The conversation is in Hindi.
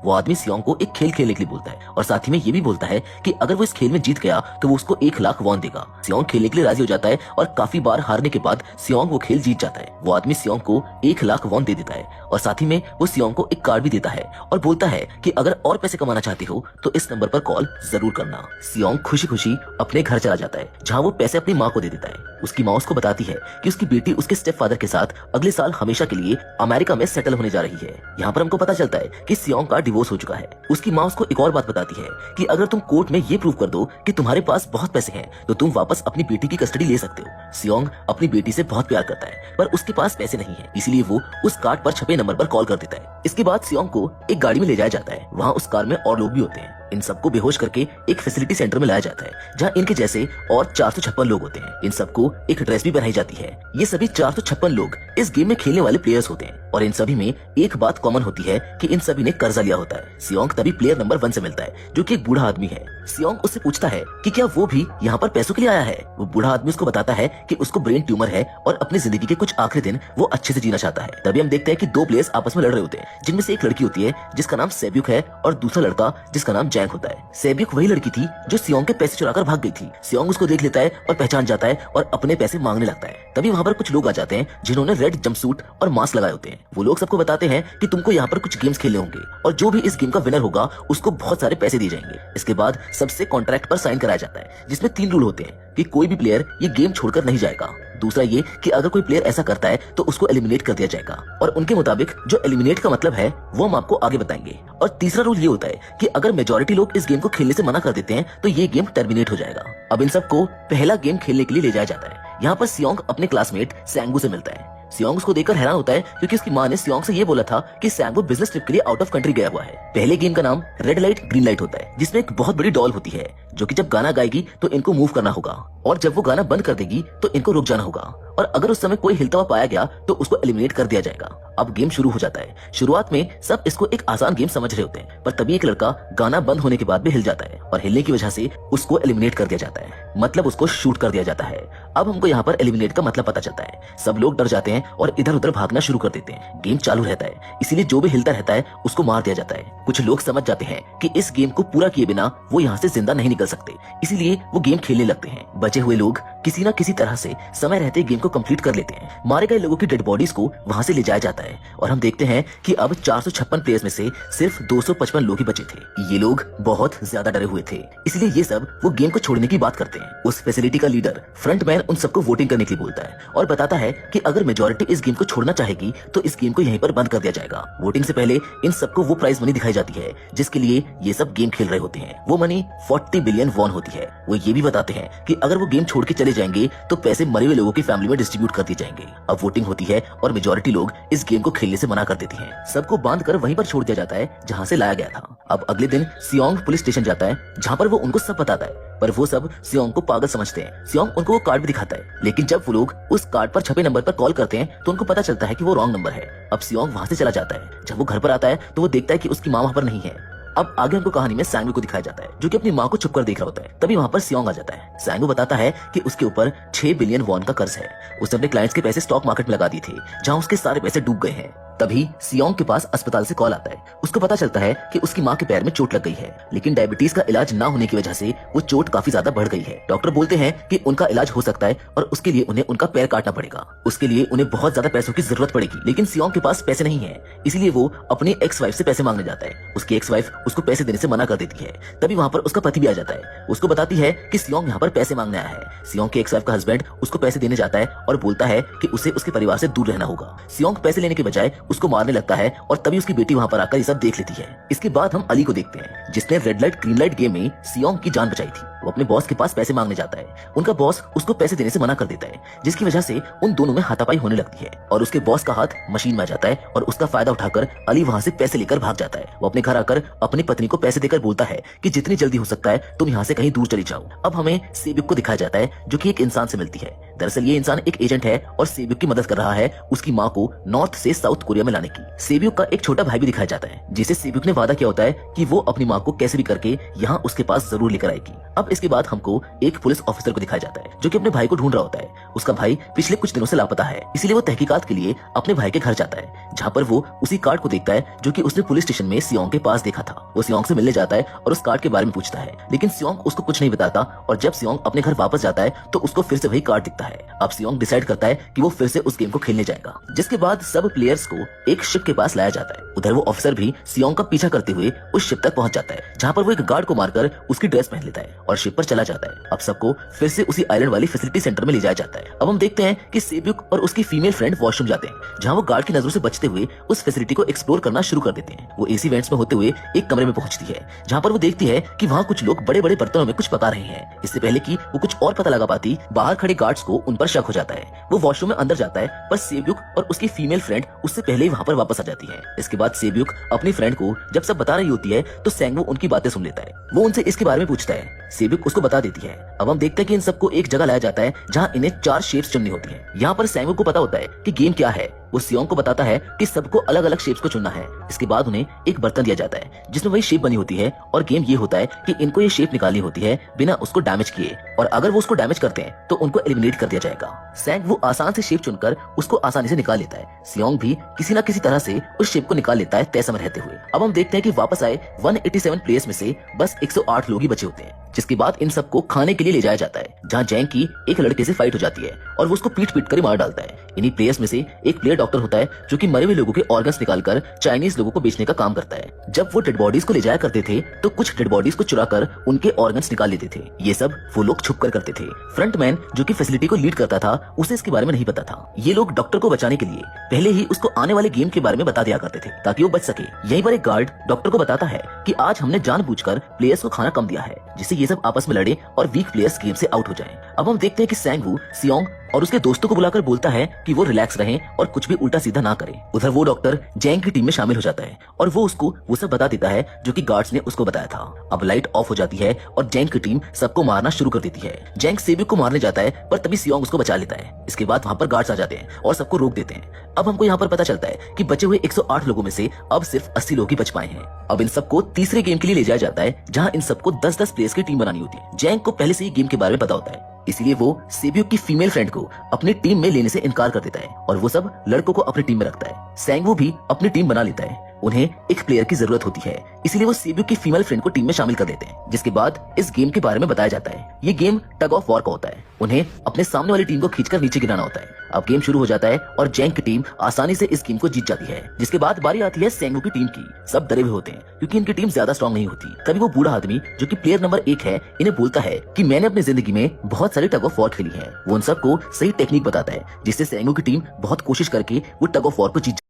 वो आदमी सियोंग को एक खेल खेलने के लिए बोलता है और साथ ही में ये भी बोलता है कि अगर वो इस खेल में जीत गया तो वो उसको 1 लाख वॉन देगा। सियोंग खेलने के लिए राजी हो जाता है और काफी बार हारने के बाद सियोंग वो खेल जीत जाता है। वो आदमी सियोंग को 1 लाख वॉन दे देता है और साथ ही में वो सियोंग को एक कार्ड भी देता है और बोलता है कि अगर और पैसे कमाना चाहते हो तो इस नंबर पर कॉल जरूर करना। सियोंग खुशी खुशी अपने घर चला जाता है जहाँ वो पैसे अपनी माँ को दे देता है। उसकी माँ उसको बताती है कि उसकी बेटी उसके स्टेप फादर के साथ अगले साल हमेशा के लिए अमेरिका में सेटल होने जा रही है। यहाँ पर हमको पता चलता है कि सियोंग का डिवोर्स हो चुका है। उसकी माँ उसको एक और बात बताती है कि अगर तुम कोर्ट में ये प्रूव कर दो कि तुम्हारे पास बहुत पैसे हैं तो तुम वापस अपनी बेटी की कस्टडी ले सकते हो। सियोंग अपनी बेटी से बहुत प्यार करता है पर उसके पास पैसे नहीं है, इसीलिए वो उस कार्ड पर छपे नंबर पर कॉल कर देता है। इसके बाद सियोंग को एक गाड़ी में ले जाया जाता है। वहाँ उस कार में और लोग भी होते हैं। इन सबको बेहोश करके एक फैसिलिटी सेंटर में लाया जाता है जहाँ इनके जैसे और 456 लोग होते हैं। इन सबको एक ड्रेस भी पहनाई जाती है। ये सभी 456 लोग इस गेम में खेलने वाले प्लेयर्स होते हैं और इन सभी में एक बात कॉमन होती है कि इन सभी ने कर्जा लिया होता है। सियोंग तभी प्लेयर नंबर 1 से मिलता है जो कि एक बूढ़ा आदमी है। सियोंग उससे पूछता है कि क्या वो भी यहाँ पर पैसों के लिए आया है। वो बूढ़ा आदमी उसको बताता है कि उसको ब्रेन ट्यूमर है और अपनी जिंदगी के कुछ आखिरी दिन वो अच्छे से जीना चाहता है। तभी हम देखते हैं कि 2 प्लेयर्स आपस में लड़ रहे होते हैं जिनमें से एक लड़की होती है जिसका नाम सेब्युक है और दूसरा लड़का जिसका नाम जैंग होता है। सेब्युक वही लड़की थी जो सियोंग के पैसे चुराकर भाग गई थी। सियोंग उसको देख लेता है और पहचान जाता है और अपने पैसे मांगने लगता है। तभी वहाँ पर कुछ लोग आ जाते हैं जिन्होंने रेड जंपसूट और मास्क लगाए होते हैं। वो लोग सबको बताते हैं कि तुमको यहाँ पर कुछ गेम्स खेलने होंगे और जो भी इस गेम का विनर होगा उसको बहुत सारे पैसे दिए जाएंगे। इसके बाद सबसे कॉन्ट्रैक्ट पर साइन कराया जाता है जिसमें 3 रूल होते हैं कि कोई भी प्लेयर ये गेम छोड़कर नहीं जाएगा। दूसरा ये कि अगर कोई प्लेयर ऐसा करता है तो उसको एलिमिनेट कर दिया जाएगा और उनके मुताबिक जो एलिमिनेट का मतलब है वो हम आपको आगे बताएंगे। और तीसरा रूल ये होता है कि अगर मेजॉरिटी लोग इस गेम को खेलने से मना कर देते हैं तो ये गेम टर्मिनेट हो जाएगा। अब इन सबको पहला गेम खेलने के लिए ले जाया जाता है। यहाँ पर सियोंग अपने क्लासमेट सैंगू से मिलता है। सियोंग उसको देखकर हैरान होता है क्योंकि उसकी माँ ने सियोंग से ये बोला था कि सैंगू बिजनेस ट्रिप के लिए आउट ऑफ कंट्री गया हुआ है। पहले गेम का नाम रेड लाइट ग्रीन लाइट होता है जिसमें एक बहुत बड़ी डॉल होती है जो कि जब गाना गाएगी तो इनको मूव करना होगा और जब वो गाना बंद कर देगी तो इनको रुक जाना होगा और अगर उस समय कोई हिलता हुआ पाया गया तो उसको एलिमिनेट कर दिया जाएगा। अब गेम शुरू हो जाता है। शुरुआत में सब इसको एक आसान गेम समझ रहे होते हैं पर तभी एक लड़का गाना बंद होने के बाद भी हिल जाता है और हिलने की वजह से उसको एलिमिनेट कर दिया जाता है, मतलब उसको शूट कर दिया जाता है। अब हमको यहाँ पर एलिमिनेट का मतलब पता चलता है। सब लोग डर जाते हैं और इधर उधर भागना शुरू कर देते हैं। गेम चालू रहता है इसीलिए जो भी हिलता रहता है उसको मार दिया जाता है। कुछ लोग समझ जाते हैं कि इस गेम को पूरा किए बिना वो यहाँ से जिंदा नहीं निकल सकते, इसीलिए वो गेम खेलने लगते हैं। बचे हुए लोग किसी न किसी तरह से समय रहते गेम को कंप्लीट कर लेते हैं। मारे गए लोगों की डेड बॉडीज को वहां से ले जाया जाता है और हम देखते हैं कि अब 456 प्लेयर्स में से सिर्फ 255 लोग ही बचे थे। ये लोग बहुत ज्यादा डरे हुए थे, इसलिए ये सब वो गेम को छोड़ने की बात करते हैं। उस फैसिलिटी का लीडर फ्रंटमैन उन सबको वोटिंग करने के लिए बोलता है और बताता है कि अगर मेजॉरिटी इस गेम को छोड़ना चाहेगी तो इस गेम को यहीं पर बंद कर दिया जाएगा। वोटिंग से पहले इन सबको वो प्राइज मनी दिखाई जाती है जिसके लिए ये सब गेम खेल रहे होते हैं। वो मनी 40 बिलियन वॉन होती है। वो ये भी बताते हैं कि अगर वो गेम छोड़ के चले जाएंगे तो पैसे मरे हुए लोगों की फैमिली में डिस्ट्रीब्यूट कर दिए जाएंगे। अब वोटिंग होती है और मेजॉरिटी लोग इस गेम को खेलने से मना कर देती हैं। सबको बांध कर वहीं पर छोड़ दिया जाता है जहां से लाया गया था। अब अगले दिन सियोंग पुलिस स्टेशन जाता है जहां पर वो उनको सब बताता है पर वो सब सियोंग को पागल समझते हैं। सियोंग उनको वो कार्ड भी दिखाता है लेकिन जब वो लोग उस कार्ड पर छपे नंबर पर कॉल करते हैं तो उनको पता चलता है कि वो रॉन्ग नंबर है। अब सियोंग वहां से चला जाता है। जब वो घर पर आता है तो वो देखता है कि उसकी माँ वहां पर नहीं है। अब आगे हमको कहानी में सैंगू को दिखाया जाता है जो कि अपनी माँ को छुपकर देख रहा होता है। तभी वहां पर सियोंग आ जाता है। सैंगू बताता है कि उसके ऊपर 6 बिलियन वॉन का कर्ज है। उसने अपने क्लाइंट्स के पैसे स्टॉक मार्केट में लगा दिए थे जहां उसके सारे पैसे डूब गए हैं। तभी सियोंग के पास अस्पताल से कॉल आता है। उसको पता चलता है कि उसकी माँ के पैर में चोट लग गई है लेकिन डायबिटीज का इलाज ना होने की वजह से वो चोट काफी ज्यादा बढ़ गई है। डॉक्टर बोलते हैं कि उनका इलाज हो सकता है और उसके लिए उन्हें उनका पैर काटना पड़ेगा। उसके लिए उन्हें बहुत ज्यादा पैसों की जरूरत पड़ेगी लेकिन सियोंग के पास पैसे नहीं है, इसीलिए वो अपनी एक्स वाइफ से पैसे मांगने जाता है। उसकी एक्स वाइफ उसको पैसे देने से मना कर देती है। तभी वहाँ पर उसका पति भी आ जाता है। उसको बताती है कि सियोंग यहाँ पर पैसे मांगने आया है। सियोंग के एक्स वाइफ का हस्बैंड उसको पैसे देने जाता है और बोलता है कि उसे उसके परिवार से दूर रहना होगा। सियोंग पैसे लेने के बजाय उसको मारने लगता है और तभी उसकी बेटी वहां पर आकर ये सब देख लेती है। इसके बाद हम अली को देखते हैं जिसने red light green light game में सियोंग की जान बचाई थी। वो अपने बॉस के पास पैसे मांगने जाता है। उनका बॉस उसको पैसे देने से मना कर देता है जिसकी वजह से उन दोनों में हाथापाई होने लगती है और उसके बॉस का हाथ मशीन में आ जाता है और उसका फायदा उठाकर अली वहां से पैसे लेकर भाग जाता है। वो अपने घर आकर अपनी पत्नी को पैसे देकर बोलता है कि जितनी जल्दी हो सकता है तुम यहाँ से कहीं दूर चली जाओ। अब हमें सेबिक को दिखाया जाता है जो कि एक इंसान से मिलती है। दरअसल ये इंसान एक एजेंट है और सेब्यूक की मदद कर रहा है उसकी माँ को नॉर्थ से साउथ कोरिया में लाने की। सेब्यूक का एक छोटा भाई भी दिखाया जाता है जिसे सेब्यूक ने वादा किया होता है कि वो अपनी माँ को कैसे भी करके यहाँ उसके पास जरूर लेकर आएगी। अब इसके बाद हमको एक पुलिस ऑफिसर को दिखाया जाता है जो कि अपने भाई को ढूंढ रहा होता है। उसका भाई पिछले कुछ दिनों से लापता है, इसीलिए वो तहकीकात के लिए अपने भाई के घर जाता है, जहाँ पर वो उसी कार्ड को देखता है जो कि उसने पुलिस स्टेशन में सियोंग के पास देखा था। वो सियोंग से मिलने जाता है और उस कार्ड के बारे में पूछता है, लेकिन सियोंग उसको कुछ नहीं बताता और जब सियोंग अपने घर वापस जाता है तो उसको फिर से वही कार्ड दिखता है। अब सियोंग डिसाइड करता है कि वो फिर से उस गेम को खेलने जाएगा, जिसके बाद सब प्लेयर्स को एक शिप के पास लाया जाता है। उधर वो ऑफिसर भी सियोंग का पीछा करते हुए उस शिप तक पहुंच जाता है, जहाँ पर वो एक गार्ड को मारकर उसकी ड्रेस पहन लेता है और शिप पर चला जाता है। अब सबको फिर से उसी आइलैंड वाली फैसिलिटी सेंटर में ले जाया जाता है। अब हम देखते हैं कि सेब्यूक और उसकी फीमेल फ्रेंड वॉशरूम जाते हैं, जहाँ वो गार्ड की नजरों से बचते हुए उस फैसिलिटी को एक्सप्लोर करना शुरू कर देते हैं। वो एसी वेंट्स में होते हुए एक कमरे में पहुंचती है, जहाँ पर वो देखती है कि वहाँ कुछ लोग बड़े बड़े बर्तनों में कुछ पका रहे हैं। इससे पहले कि वो कुछ और पता लगा पाती, बाहर खड़े गार्ड्स को उन पर शक हो जाता है। वो वॉशरूम में अंदर जाता है, पर सेब्यूक और उसकी फीमेल फ्रेंड उससे पहले ही वहाँ पर वापस आ जाती है। इसके बाद सेब्यूक अपनी फ्रेंड को जब सब बता रही होती है तो सैंगवू उनकी बातें सुन लेता है। वो उनसे इसके बारे में पूछता है, सेब्यूक उसको बता देती है। अब हम देखते हैं कि इन सबको एक जगह लाया जाता है जहाँ इन्हें 4 शेप्स चुननी होती है। यहाँ पर सैंगवू को पता होता है कि गेम क्या है। वो सियोंग को बताता है कि सबको अलग अलग शेप्स को चुनना है। इसके बाद उन्हें एक बर्तन दिया जाता है जिसमें वही शेप बनी होती है और गेम ये होता है कि इनको ये शेप निकालनी होती है बिना उसको डैमेज किए, और अगर वो उसको डैमेज करते हैं तो उनको एलिमिनेट कर दिया जाएगा। सैंगवू आसान से शेप चुनकर उसको आसानी से निकाल लेता है। सियोंग भी किसी न किसी तरह से उस शेप को निकाल लेता है तय समय रहते हुए। अब हम देखते हैं कि वापस आए 187 प्लेयर्स में से बस 108 लोग ही बचे होते हैं, जिसके बाद इन सबको खाने के लिए ले जाया जाता है, जहाँ जैंग की एक लड़के से फाइट हो जाती है और वो उसको पीट पीट कर मार डालता है। इन्हीं प्लेयर्स में से एक प्लेयर डॉक्टर होता है जो कि मरे हुए लोगों के ऑर्गन्स निकालकर चाइनीज लोगों को बेचने का काम करता है। जब वो डेड बॉडीज को ले जाया करते थे तो कुछ डेड बॉडीज को चुराकर उनके ऑर्गन्स निकाल लेते थे। ये सब वो लोग छुप कर करते थे। फ्रंटमैन जो कि फैसिलिटी को लीड करता था उसे इसके बारे में नहीं पता था। ये लोग डॉक्टर को बचाने के लिए पहले ही उसको आने वाले गेम के बारे में बता दिया करते थे ताकि वो बच सके। यहीं पर एक गार्ड डॉक्टर को बताता है कि आज हमने जानबूझकर प्लेयर्स को खाना कम दिया है जिससे ये सब आपस में लड़े और वीक प्लेयर्स गेम से आउट हो जाएं। अब हम देखते हैं कि सैंगवू सियोंग और उसके दोस्तों को बुलाकर बोलता है कि वो रिलैक्स रहें और कुछ भी उल्टा सीधा ना करें। उधर वो डॉक्टर जैंग की टीम में शामिल हो जाता है और वो उसको वो सब बता देता है जो कि गार्ड्स ने उसको बताया था। अब लाइट ऑफ हो जाती है और जैंग की टीम सबको मारना शुरू कर देती है। जैंग सेब्यूक को मारने जाता है पर तभी सियोंग उसको बचा लेता है। इसके बाद वहाँ पर गार्ड्स आ जाते हैं और सबको रोक देते हैं। अब हमको यहाँ पर पता चलता है कि बचे हुए 108 लोगों में से अब सिर्फ 80 लोग ही बच पाए हैं। अब इन सबको तीसरे गेम के लिए ले जाया जाता है जहाँ इन सबको 10-10 प्लेयर्स की टीम बनानी होती है। जैंग को पहले से ही गेम के बारे में पता होता है, इसलिए वो सेब्यूक की फीमेल फ्रेंड को अपनी टीम में लेने से इनकार कर देता है और वो सब लड़कों को अपनी टीम में रखता है। सैंगवू भी अपनी टीम बना लेता है। उन्हें एक प्लेयर की जरूरत होती है, इसलिए वो सेब्यूक की फीमेल फ्रेंड को टीम में शामिल कर देते हैं, जिसके बाद इस गेम के बारे में बताया जाता है। ये गेम टग ऑफ वॉर का होता है। उन्हें अपने सामने वाली टीम को खींचकर नीचे गिराना होता है। अब गेम शुरू हो जाता है और जैंग की टीम आसानी से इस गेम को जीत जाती है, जिसके बाद बारी आती है सैंगवू की टीम की। सब डरे हुए होते हैं क्योंकि इनकी टीम ज्यादा स्ट्रॉन्ग नहीं होती। तभी वो बूढ़ा आदमी जो कि प्लेयर नंबर 1 है इन्हें बोलता है कि मैंने अपनी जिंदगी में बहुत सारी टग ऑफ वॉर खेली है। वो उन सबको सही टेक्निक बताता है जिससे सैंगवू की टीम बहुत कोशिश करके वो टग ऑफ वॉर को जीत